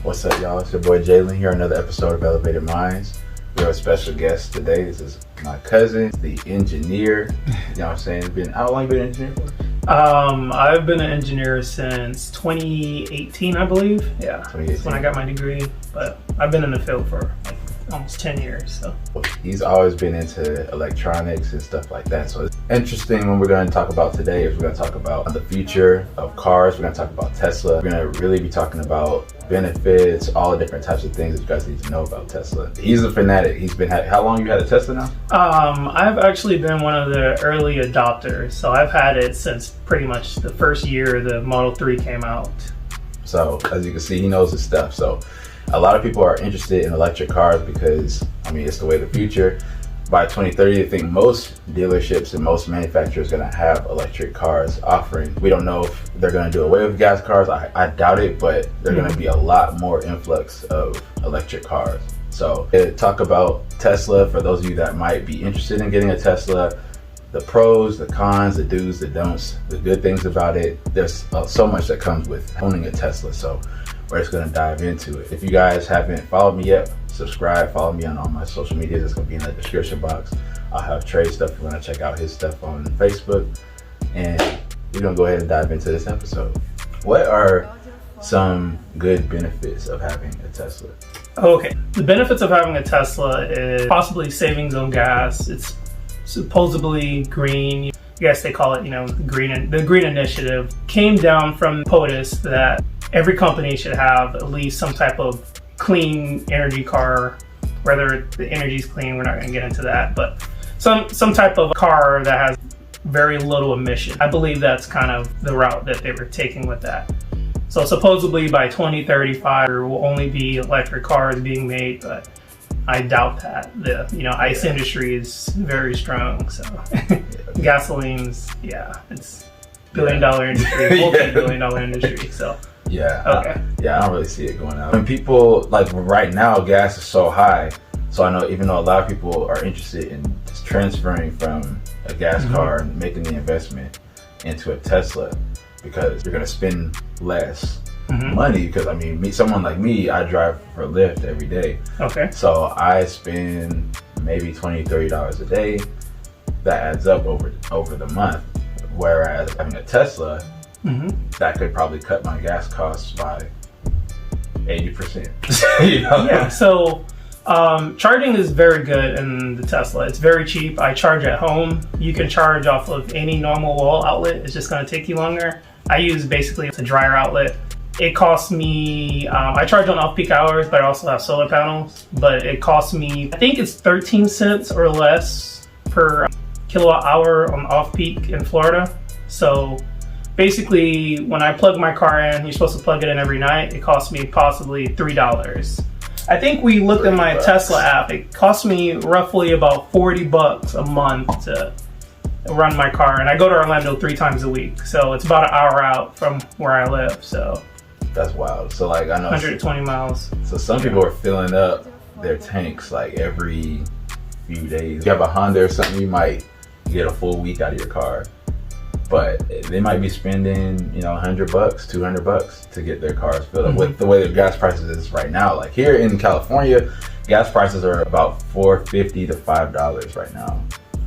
What's up, y'all? It's your boy Jalen here, another episode of Elevated Minds. We have a special guest today. This is my cousin, the engineer. You know what I'm saying? How long you been an engineer for? I've been an engineer since 2018, I believe. Yeah, that's when I got my degree. But I've been in the field for like almost 10 years. So he's always been into electronics and stuff like that. So it's interesting. When we're going to talk about today is we're going to talk about the future of cars. We're going to talk about Tesla. We're going to really be talking about benefits, all the different types of things that you guys need to know about Tesla. He's a fanatic. How long you had a Tesla now? I've actually been one of the early adopters. So I've had it since pretty much the first year the Model 3 came out. So as you can see, he knows his stuff. So a lot of people are interested in electric cars because, I mean, it's the way of the future. By 2030, I think most dealerships and most manufacturers are going to have electric cars offering. We don't know if they're going to do away with gas cars. I doubt it, but there's going to be a lot more influx of electric cars. So talk about Tesla for those of you that might be interested in getting a Tesla, the pros, the cons, the do's, the don'ts, the good things about it. There's so much that comes with owning a Tesla. So we're just going to dive into it. If you guys haven't followed me yet, subscribe, follow me on all my social medias. It's going to be in the description box. I'll have Trey stuff if you want to check out his stuff on Facebook. And we're going to go ahead and dive into this episode. What are some good benefits of having a Tesla? Okay, the benefits of having a Tesla is possibly savings on gas. It's supposedly green. I guess they call it, the green initiative. Came down from POTUS that every company should have at least some type of clean energy car. Whether the energy's clean, we're not going to get into that, but some type of car that has very little emission. I believe that's kind of the route that they were taking with that. So supposedly by 2035 there will only be electric cars being made, but I doubt that. The ICE industry is very strong. So gasoline's, it's billion-dollar industry, multi-billion-dollar industry. So I don't really see it going out. When people, like right now, gas is so high. So I know even though a lot of people are interested in just transferring from a gas car and making the investment into a Tesla because you're going to spend less money. Because I mean, someone like me, I drive for Lyft every day. Okay. So I spend maybe $20-$30 a day. That adds up over the month. Whereas having a Tesla, that could probably cut my gas costs by 80%. Yeah, so charging is very good in the Tesla. It's very cheap. I charge at home. You can charge off of any normal wall outlet. It's just going to take you longer. I use basically a dryer outlet. It costs me, I charge on off-peak hours, but I also have solar panels. But it costs me, I think it's 13 cents or less per kilowatt hour on off-peak in Florida. So basically, when I plug my car in, you're supposed to plug it in every night. It costs me possibly $3. I think we looked at my Tesla app. It cost me roughly about $40 a month to run my car. And I go to Orlando 3 times a week. So it's about an hour out from where I live. So that's wild. So like I know 120 miles. So some people are filling up their tanks like every few days. If you have a Honda or something, you might get a full week out of your car. But they might be spending, $100, $200 to get their cars filled up. With the way the gas prices is right now, like here in California, gas prices are about $4.50 to $5 right now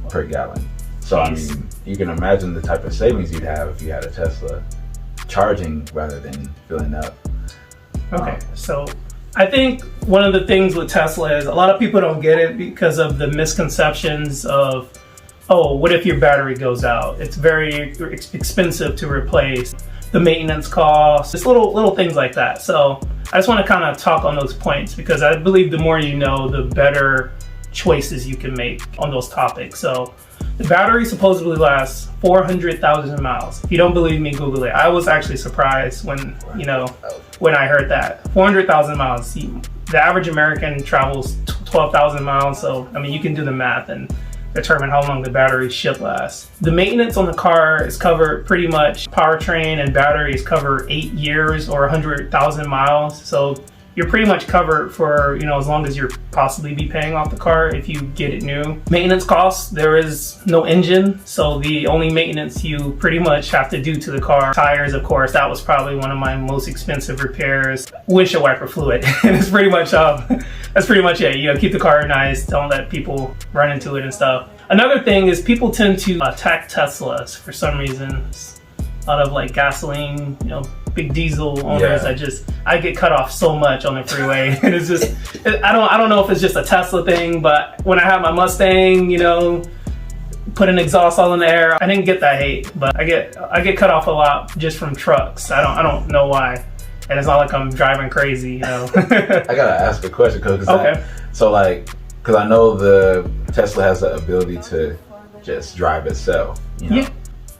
per gallon. So I mean, you can imagine the type of savings you'd have if you had a Tesla charging rather than filling up. Okay, so I think one of the things with Tesla is a lot of people don't get it because of the misconceptions of, oh, what if your battery goes out? It's very expensive to replace. The maintenance costs, just little things like that. So I just want to kind of talk on those points because I believe the more you know, the better choices you can make on those topics. So the battery supposedly lasts 400,000 miles. If you don't believe me, Google it. I was actually surprised when I heard that. 400,000 miles. The average American travels 12,000 miles. So, I mean, you can do the math and determine how long the battery should last. The maintenance on the car is covered pretty much. Powertrain and batteries cover 8 years or 100,000 miles. So you're pretty much covered for, as long as you're possibly be paying off the car if you get it new. Maintenance costs, there is no engine, so the only maintenance you pretty much have to do to the car. Tires, of course, that was probably one of my most expensive repairs. Windshield wiper fluid, and it's pretty much that's pretty much it. Keep the car nice, don't let people run into it and stuff. Another thing is people tend to attack Teslas for some reason. A lot of like gasoline, big diesel owners. I get cut off so much on the freeway, and it's just I don't know if it's just a Tesla thing, but when I have my Mustang, put an exhaust all in the air, I didn't get that hate, but I get cut off a lot just from trucks. I don't know why, and it's not like I'm driving crazy. I gotta ask a question, because because I know the Tesla has the ability to just drive itself. Yeah.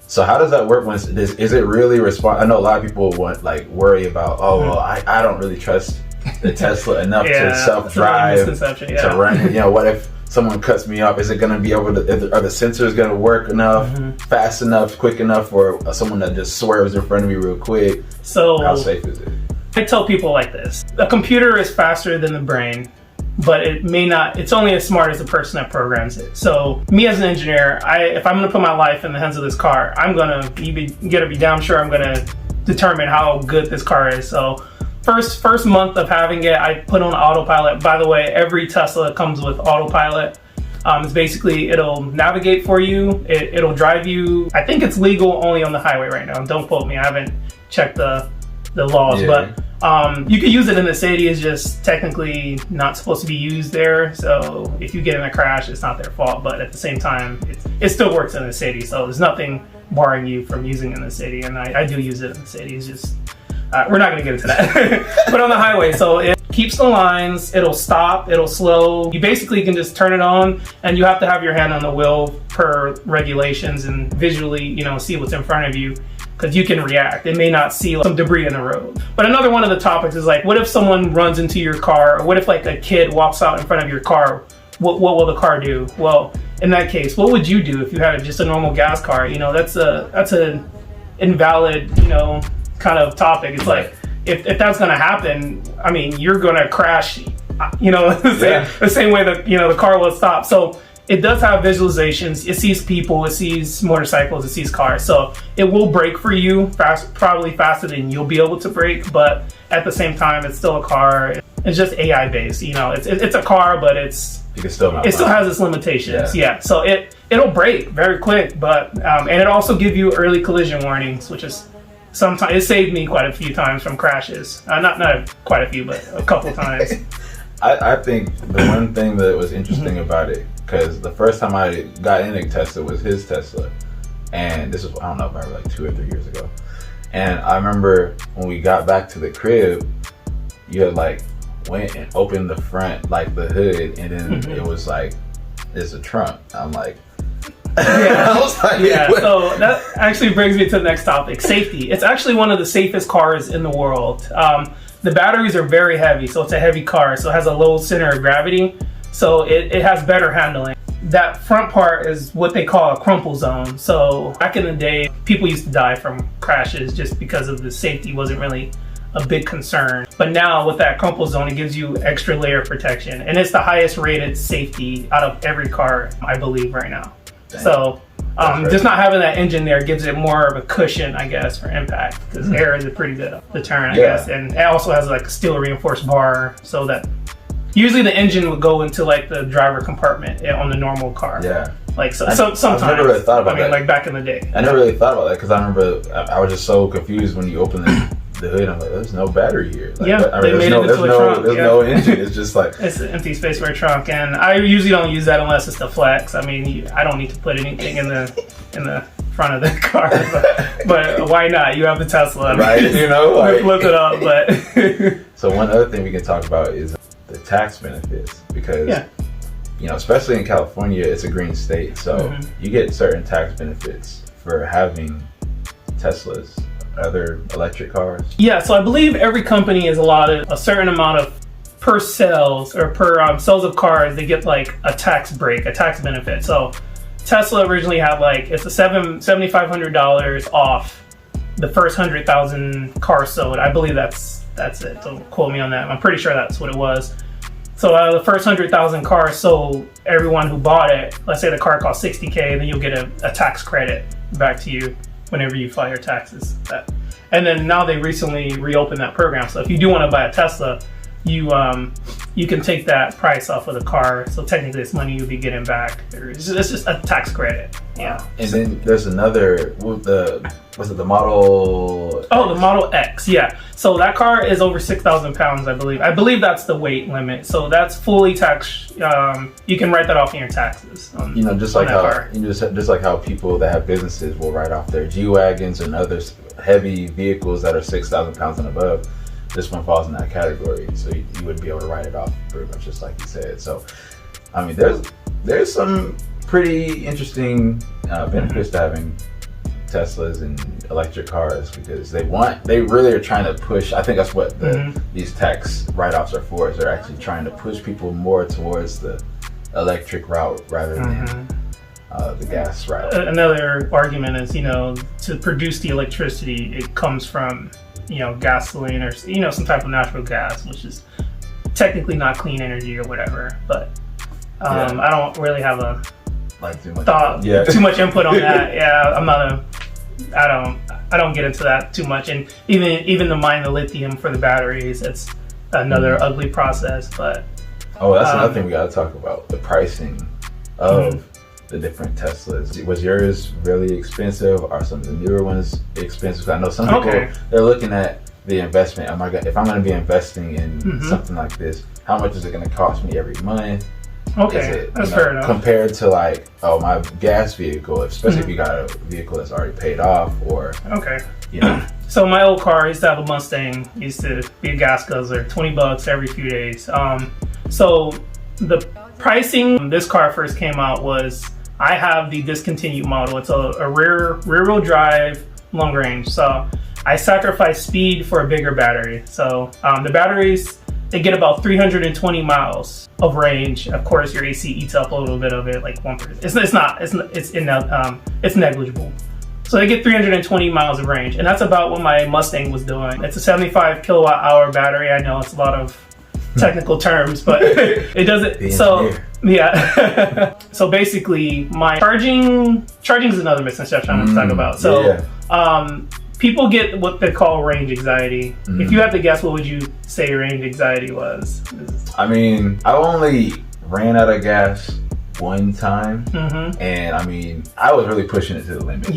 So how does that work? Is it really I know a lot of people worry about, I don't really trust the Tesla enough to self-drive, to run. What if someone cuts me off? Is it going to be able to? Are the sensors going to work enough, fast enough, quick enough for someone that just swerves in front of me real quick? So how safe is it? I tell people like this: a computer is faster than the brain, but it may not. It's only as smart as the person that programs it. So me as an engineer, if I'm going to put my life in the hands of this car, I'm going to be damn sure I'm going to determine how good this car is. So first month of having it, I put on autopilot. By the way, every Tesla comes with autopilot. It's basically, it'll navigate for you. It'll drive you. I think it's legal only on the highway right now. Don't quote me. I haven't checked the laws, but you can use it in the city. It's just technically not supposed to be used there. So if you get in a crash, it's not their fault. But at the same time, it still works in the city. So there's nothing barring you from using it in the city. And I do use it in the city. It's just, we're not going to get into that. But on the highway, so it keeps the lines. It'll stop. It'll slow. You basically can just turn it on, and you have to have your hand on the wheel per regulations and visually, see what's in front of you, because you can react. It may not see some debris in the road. But another one of the topics is what if someone runs into your car, or what if a kid walks out in front of your car? What will the car do? Well, in that case, what would you do if you had just a normal gas car? That's an invalid, kind of topic. It's if that's going to happen, I mean, you're going to crash, the same way that, the car will stop. So it does have visualizations. It sees people, it sees motorcycles, it sees cars. So it will brake for you probably faster than you'll be able to brake. But at the same time, it's still a car. It's just AI based. It's a car, but it still has its limitations. Yeah. So it'll brake very quick, but and it also give you early collision warnings, which is sometimes it saved me quite a few times from crashes. Not quite a few, but a couple times. I think the one thing that was interesting about it, because the first time I got in a Tesla was his Tesla, and this was, I don't know, probably 2 or 3 years ago. And I remember when we got back to the crib, you had went and opened the front, the hood, and then it was there's a trunk. I'm like, yeah. I was like, yeah. What? So that actually brings me to the next topic: safety. It's actually one of the safest cars in the world. The batteries are very heavy, so it's a heavy car. So it has a low center of gravity, so it has better handling. That front part is what they call a crumple zone. So back in the day, people used to die from crashes just because of the safety wasn't really a big concern. But now with that crumple zone, it gives you extra layer of protection, and it's the highest rated safety out of every car, I believe, right now. Dang. So just not having that engine there gives it more of a cushion, I guess, for impact, because air is a pretty good deterrent, I guess. And it also has a steel reinforced bar, so that usually the engine would go into the driver compartment on the normal car. Yeah. Sometimes. I never really thought about that. Back in the day. I never really thought about that, because I remember I was just so confused when you open the hood. I'm like, there's no battery here. They made it into a trunk. There's no engine. It's just it's an empty space for a trunk, and I usually don't use that unless it's the flex. I mean, I don't need to put anything in the front of the car, but why not? You have the Tesla, right? Look it up. But so one other thing we can talk about is the tax benefits, because especially in California, it's a green state, so you get certain tax benefits for having Teslas. Other electric cars? Yeah, so I believe every company is allotted a certain amount of per sales or per sales of cars. They get a tax break, a tax benefit. So Tesla originally had it's a $7,500 off the first 100,000 cars sold. I believe that's That's it. Don't quote me on that. I'm pretty sure that's what it was. So the first 100,000 cars sold, everyone who bought it, let's say the car cost $60K, then you'll get a tax credit back to you whenever you file your taxes. And then now they recently reopened that program. So if you do want to buy a Tesla, you can take that price off of the car. So technically it's money you'll be getting back. It's just a tax credit. Yeah. And then there's another, was it the Model? Oh, the Model X, yeah. So that car is over 6,000 pounds, I believe. I believe that's the weight limit. So that's fully taxed. You can write that off in your taxes. Just like how people that have businesses will write off their G-Wagons and other heavy vehicles that are 6,000 pounds and above. This one falls in that category, so you would be able to write it off pretty much just like you said. So, I mean, there's some pretty interesting benefits to having Teslas and electric cars, because they really are trying to push. I think that's what these tax write-offs are for. Is they're actually trying to push people more towards the electric route rather than the gas route. Another argument is, to produce the electricity, it comes from gasoline or some type of natural gas, which is technically not clean energy or whatever. But I don't really have too much input on that. Yeah, I don't get into that too much. And even to mine the lithium for the batteries, it's another ugly process. But that's another thing we got to talk about: the pricing of the different Teslas. Was yours really expensive? Are some of the newer ones expensive? I know some people, they're looking at the investment. Oh my God, if I'm going to be investing in something like this, how much is it going to cost me every month? Okay, that's fair enough. Compared to my gas vehicle, especially if you got a vehicle that's already paid off, or So my old car, I used to have a Mustang, used to be a gas guzzler, $20 every few days. So the pricing when this car first came out was, I have the discontinued model. It's a rear wheel drive, long range. So I sacrificed speed for a bigger battery. So the batteries, they get about 320 miles of range. Of course, your AC eats up a little bit of it, like 1%. It's negligible. So they get 320 miles of range, and that's about what my Mustang was doing. It's a 75 kilowatt hour battery. I know it's a lot of technical terms, but it doesn't. So yeah. So basically, my charging is another misconception I'm going to talk about. So people get what they call range anxiety. If you had to guess, what would you say range anxiety was? I mean, I only ran out of gas one time, and I mean, I was really pushing it to the limit. So,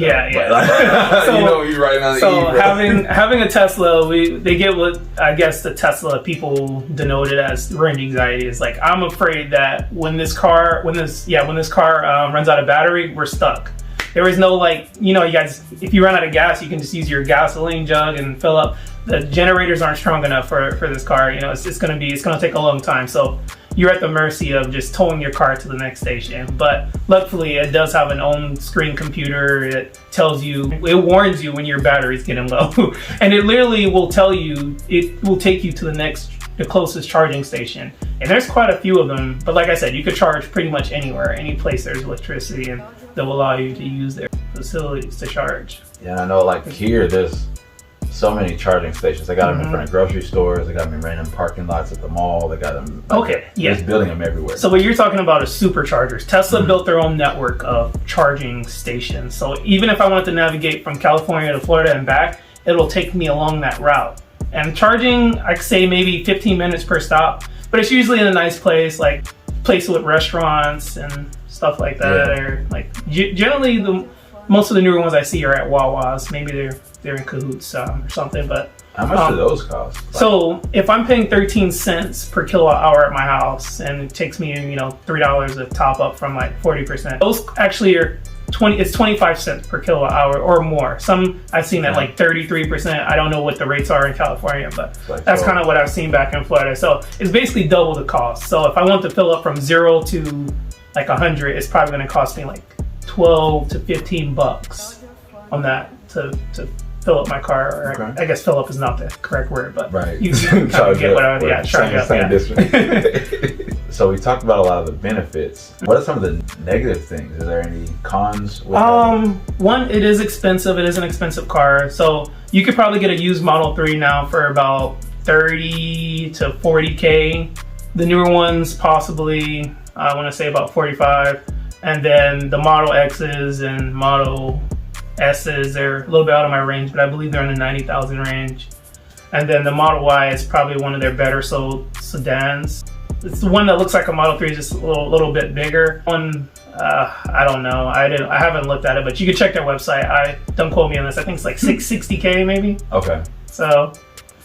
you're right on the having a Tesla, they get what I guess the Tesla people denoted as range anxiety. Is like, I'm afraid that when this car runs out of battery, we're stuck. There is no you guys, if you run out of gas, you can just use your gasoline jug and fill up. The generators aren't strong enough for this car. It's going to take a long time. So you're at the mercy of just towing your car to the next station. But luckily, it does have an on-screen computer. It warns you when your battery's getting low. And it literally will tell you, it will take you to the closest charging station. And there's quite a few of them. But like I said, you could charge pretty much anywhere, any place there's electricity, and they'll allow you to use their facilities to charge. Yeah, I know here, there's so many charging stations. They got them in front of grocery stores. They got them in random parking lots at the mall. They got them. Just building them everywhere. So what you're talking about is superchargers. Tesla built their own network of charging stations. So even if I wanted to navigate from California to Florida and back, it'll take me along that route. And charging, I'd say maybe 15 minutes per stop, but it's usually in a nice place, like places with restaurants and stuff like that. Or generally most of the newer ones I see are at Wawa's. Maybe they're in cahoots or something. But how much do those cost? So if I'm paying 13 cents per kilowatt hour at my house, and it takes me $3 to top up from 40%, those actually are 25 cents per kilowatt hour or more. Some I've seen at 33%. I don't know what the rates are in California, but that's kind of what I've seen back in Florida. So it's basically double the cost. So if I want to fill up from 0 to 100, it's probably going to cost me $12 to $15 on that to fill up my car. Or I guess fill up is not the correct word, but you kind of get what I was. Charge up. So we talked about a lot of the benefits. What are some of the negative things? Is there any cons with one, it is expensive. It is an expensive car. So you could probably get a used Model 3 now for about 30 to 40K. The newer ones possibly, I want to say about 45. And then the Model X's and Model S's, they're a little bit out of my range, but I believe they're in the 90,000 range. And then the Model Y is probably one of their better sold sedans. It's the one that looks like a Model 3, just a little bit bigger. One, I don't know. I haven't looked at it, but you can check their website. Don't quote me on this. I think it's like 660K maybe. Okay. So,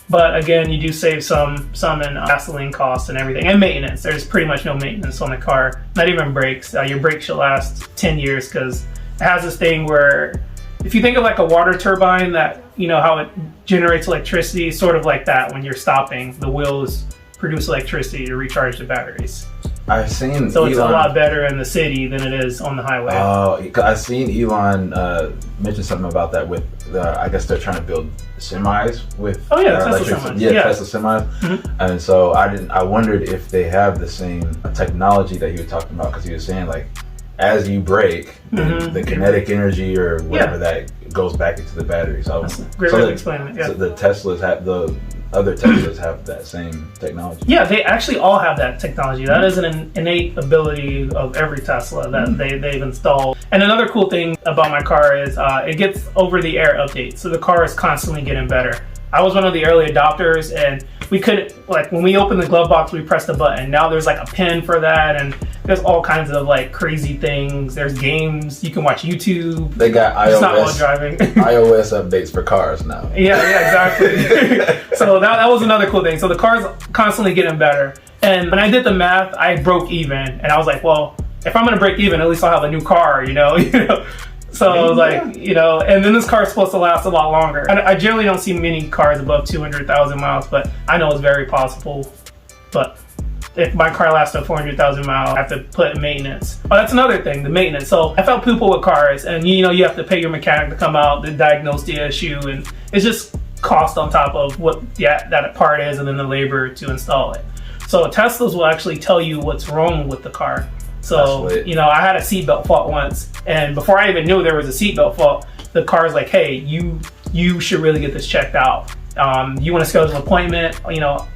but again, you do save some in gasoline costs and everything, and maintenance. There's pretty much no maintenance on the car. Not even brakes. Your brakes should last 10 years because it has this thing where, if you think of like a water turbine that, you know, how it generates electricity, sort of like that. When you're stopping, the wheels produce electricity to recharge the batteries. I've seen so Elon, it's a lot better in the city than it is on the highway. I've seen Elon mention something about that with I guess they're trying to build semis with Tesla semis. Tesla semis. Mm-hmm. And so I wondered if they have the same technology that he was talking about, because he was saying like as you brake, the kinetic energy or whatever that goes back into the battery. So that's a great way to explain it. Yeah. So the Teslas have other Teslas have that same technology. Yeah, they actually all have that technology. That is an innate ability of every Tesla that they've installed. And another cool thing about my car is it gets over-the-air updates. So the car is constantly getting better. I was one of the early adopters, and we couldn't, like, when we opened the glove box, we pressed a button. Now there's like a pin for that, and there's all kinds of like crazy things. There's games, you can watch YouTube. They got iOS, it's not while driving. iOS updates for cars now. Yeah, exactly. So that was another cool thing. So the car's constantly getting better. And when I did the math, I broke even, and I was like, well, if I'm gonna break even, at least I'll have a new car, you know. So I was like, you know, and then this car is supposed to last a lot longer. I generally don't see many cars above 200,000 miles, but I know it's very possible. But if my car lasts to 400,000 miles, I have to put in maintenance. Oh, that's another thing, the maintenance. So I felt people with cars, and you know, you have to pay your mechanic to come out to diagnose the issue, and it's just cost on top of what that part is, and then the labor to install it. So Teslas will actually tell you what's wrong with the car. So, you know, I had a seatbelt fault once, and before I even knew there was a seatbelt fault, the car's like, hey, you should really get this checked out. You want to schedule an appointment, you know,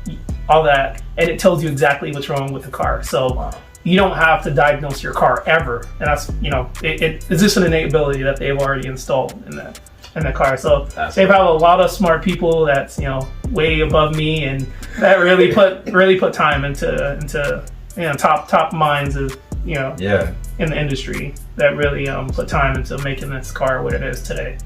all that, and it tells you exactly what's wrong with the car. So you don't have to diagnose your car ever, and that's, you know, it's just an innate ability that they've already installed in the car. So they've had a lot of smart people that's, you know, way above me, and that really put time into you know, top minds of, you know, in the industry that really put time into making this car what it is today.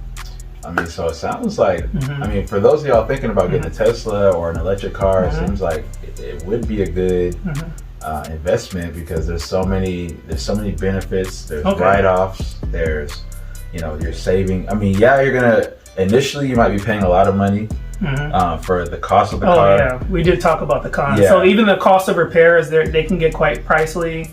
I mean, so it sounds like, I mean, for those of y'all thinking about getting a Tesla or an electric car, it seems like it would be a good investment, because there's so many benefits. There's write-offs. There's, you know, you're saving. I mean, initially you might be paying a lot of money for the cost of the car. Oh yeah, we did talk about the cons. So even the cost of repairs, they can get quite pricey.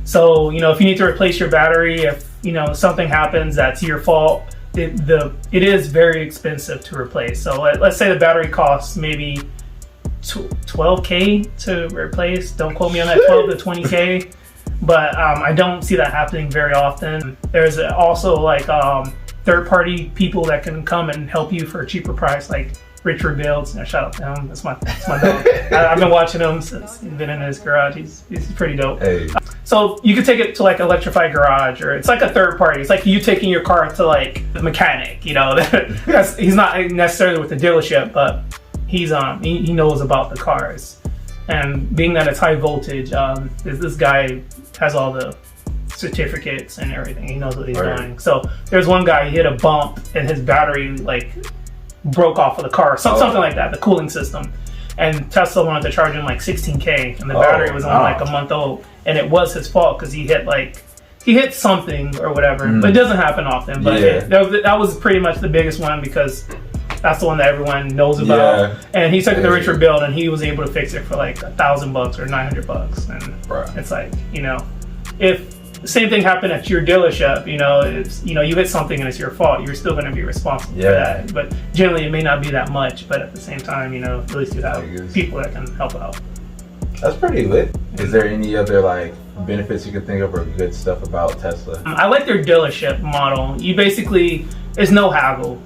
So, you know, if you need to replace your battery, if, you know, something happens that's your fault, it is very expensive to replace. So let's say the battery costs maybe 12K to replace. Don't quote me on that, 12 to 20K. But I don't see that happening very often. There's also like third-party people that can come and help you for a cheaper price, like Rich Rebuilds. Shout out to him. That's my dog. I've been watching him since he's been in his garage. He's pretty dope. Hey. So you could take it to like Electrified Garage, or it's like a third party. It's like you taking your car to like the mechanic. You know, he's not necessarily with the dealership, but he knows about the cars. And being that it's high voltage, this guy has all the certificates and everything. He knows what he's doing. So there's one guy, he hit a bump and his battery like broke off of the car, something like that, the cooling system. And Tesla wanted to charge him like 16K, and the battery was only like a month old, and it was his fault because he hit something or whatever. But it doesn't happen often. But that was pretty much the biggest one, because that's the one that everyone knows about. And he took it to Richard Build, and he was able to fix it for like $1,000 or $900. And it's like, you know, if the same thing happened at your dealership, you know, it's, you know, you hit something and it's your fault, you're still going to be responsible for that. But generally it may not be that much, but at the same time, you know, at least you have people that can help out. That's pretty lit. Is there any other like benefits you can think of or good stuff about Tesla? I like their dealership model. You basically, there's no haggle.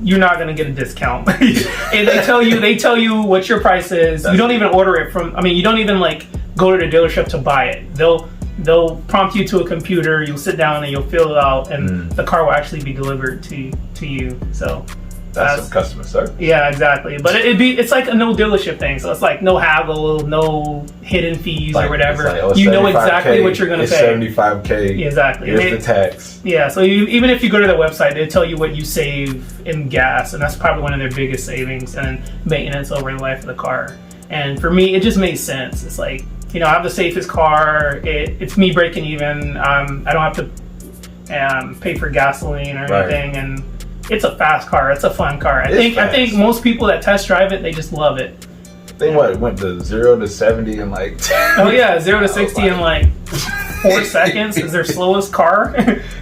you're not gonna get a discount. And they tell you what your price is. You don't even order it from. I mean, you don't even like go to the dealership to buy it. They'll prompt you to a computer. You'll sit down and you'll fill it out, and the car will actually be delivered to you. So that's some customer service. Yeah, exactly. But it's like a no dealership thing. So it's like no haggle, no hidden fees or whatever. Like, oh, you know exactly what you're gonna pay. $75K. Exactly. Here's the tax. Yeah. So even if you go to their website, they tell you what you save in gas, and that's probably one of their biggest savings, and maintenance over the life of the car. And for me, it just made sense. It's like, I have the safest car. It's me breaking even. I don't have to pay for gasoline or anything, and it's a fast car. It's a fun car. I think most people that test drive it, they just love it. They went to 0 to 70 in like 10. Oh yeah, 0 to 60 in like 4 seconds is their slowest car.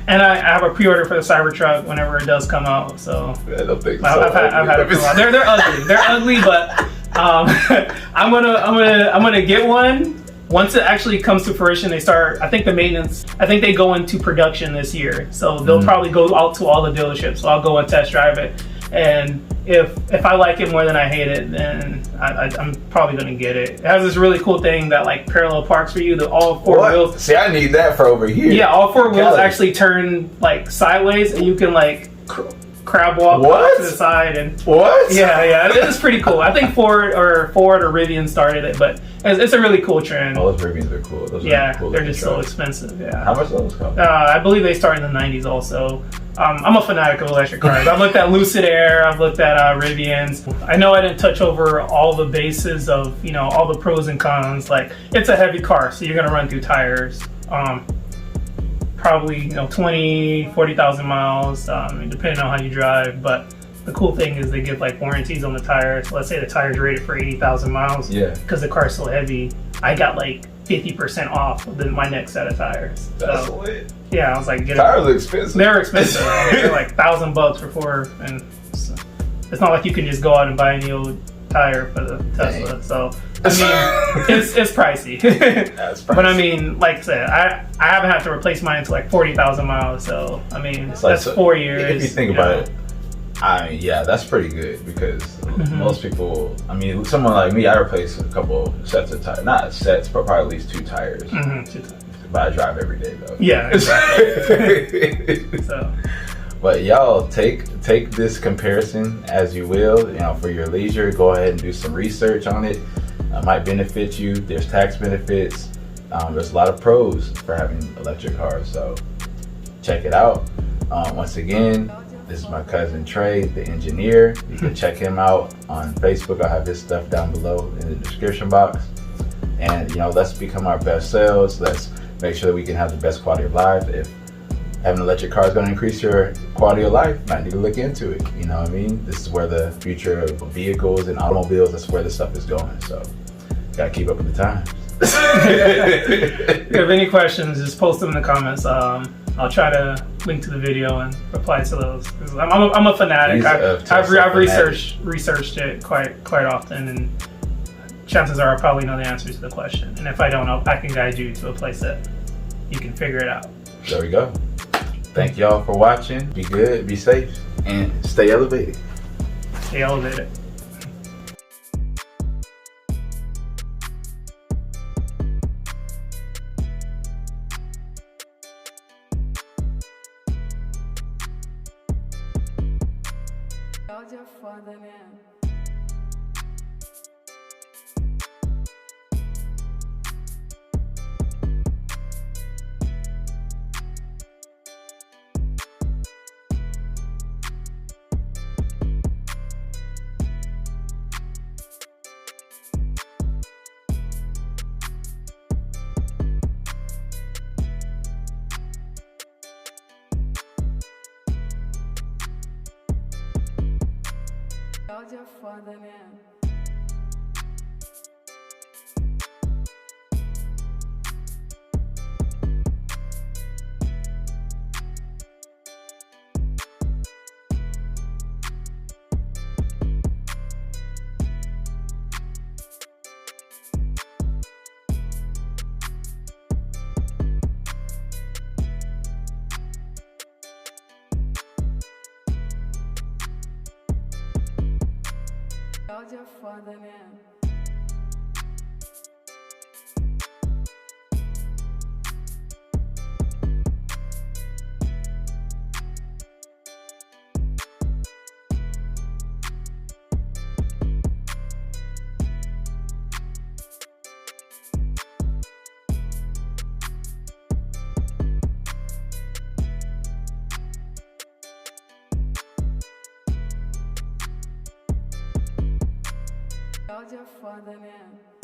And I have a pre-order for the Cybertruck whenever it does come out. So I don't think I've had it for a while. They're ugly. They're ugly, but I'm gonna get one. Once it actually comes to fruition, they start, I think they go into production this year. So they'll probably go out to all the dealerships. So I'll go and test drive it. And if I like it more than I hate it, then I'm probably going to get it. It has this really cool thing that like parallel parks for you. All four wheels. See, I need that for over here. Yeah, all four wheels actually turn like sideways, and you can like crab walk off to the side. And yeah, it is pretty cool. I think Ford or Rivian started it, but it's a really cool trend. Oh, those Rivians are cool. Those are cool. They're just so expensive. Yeah. How much those cost? I believe they started in the 90s also. I'm a fanatic of electric cars. I've looked at Lucid Air, I've looked at Rivians. I know I didn't touch over all the bases of, all the pros and cons. Like, it's a heavy car, so you're gonna run through tires. Probably 20, 40,000 miles, depending on how you drive. But the cool thing is they give like warranties on the tires. So let's say the tire's rated for 80,000 miles. Yeah. Because the car's so heavy, I got like 50% off my next set of tires. That's lit. Yeah, I was like, tires are expensive. They're expensive. They're like $1,000 for 4, and it's not like you can just go out and buy a new tire for the Tesla. Dang. So I mean, it's pricey. That's pricey. But I mean, like I said, I haven't had to replace mine until like 40,000 miles. So I mean, that's 4 years. If you think about it, that's pretty good because most people, someone like me, I replace a couple sets of tires, not sets, but probably at least 2 tires. 2 tires. But I drive every day though. Yeah, exactly. So. But y'all take this comparison as you will. For your leisure, go ahead and do some research on it. It might benefit you. There's tax benefits. There's a lot of pros for having electric cars. So check it out. Once again, this is my cousin Trey, the engineer. You can check him out on Facebook. I'll have his stuff down below in the description box. And let's become our best selves. Let's make sure that we can have the best quality of life. If having an electric car is going to increase your quality of life, might need to look into it. You know what I mean? This is where the future of vehicles and automobiles, that's where this stuff is going. So, gotta keep up with the times. If you have any questions, just post them in the comments. I'll try to link to the video and reply to those. I'm a fanatic. I've researched it quite often, and chances are I probably know the answer to the question. And if I don't know, I can guide you to a place that you can figure it out. There we go. Thank y'all for watching. Be good, be safe, and stay elevated. Stay elevated. You're further in. Cláudia foda, né? Cláudia foda, né?